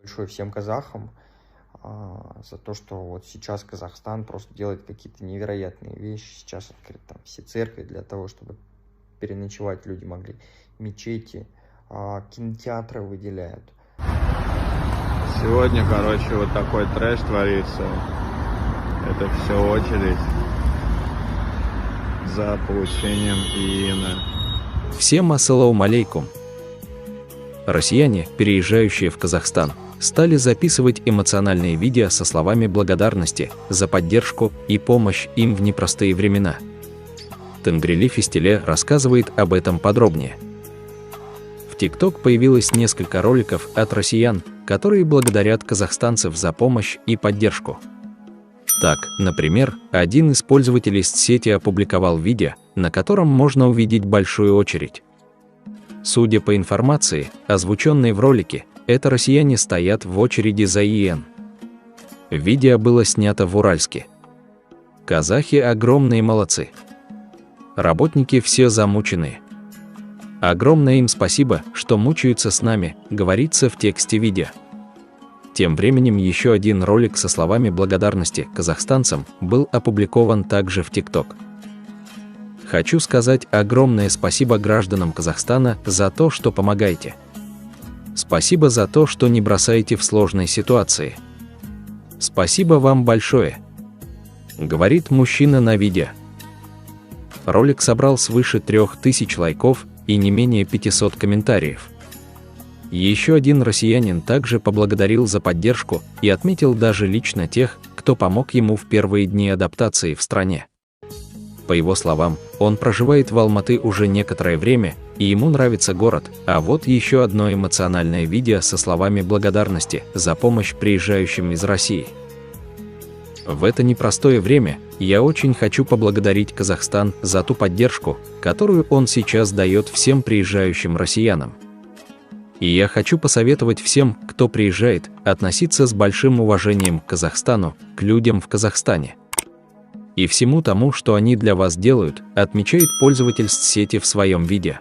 большое всем казахам за то, что вот сейчас Казахстан просто делает какие-то невероятные вещи. Сейчас открыты там все церкви для того, чтобы переночевать люди могли, мечети, кинотеатры выделяют. Сегодня, короче, вот такой трэш творится. Это все очередь за получением ИИНа. Всем ассалаум алейкум. Россияне, переезжающие в Казахстан, стали записывать эмоциональные видео со словами благодарности за поддержку и помощь им в непростые времена. Тенгрили Фистиле рассказывает об этом подробнее. В ТикТок появилось несколько роликов от россиян, которые благодарят казахстанцев за помощь и поддержку. Так, например, один из пользователей сети опубликовал видео, на котором можно увидеть большую очередь. Судя по информации, озвученной в ролике, это россияне стоят в очереди за ИИН. Видео было снято в Уральске. Казахи огромные молодцы. Работники все замученные. Огромное им спасибо, что мучаются с нами, говорится в тексте видео. Тем временем еще один ролик со словами благодарности казахстанцам был опубликован также в ТикТок. Хочу сказать огромное спасибо гражданам Казахстана за то, что помогаете. Спасибо за то, что не бросаете в сложной ситуации. Спасибо вам большое, говорит мужчина на видео. Ролик собрал свыше 3000 лайков и не менее 500 комментариев. Еще один россиянин также поблагодарил за поддержку и отметил даже лично тех, кто помог ему в первые дни адаптации в стране. По его словам, он проживает в Алматы уже некоторое время, и ему нравится город, а вот еще одно эмоциональное видео со словами благодарности за помощь приезжающим из России. В это непростое время я очень хочу поблагодарить Казахстан за ту поддержку, которую он сейчас дает всем приезжающим россиянам. И я хочу посоветовать всем, кто приезжает, относиться с большим уважением к Казахстану, к людям в Казахстане. И всему тому, что они для вас делают, отмечает пользователь сети в своем видео.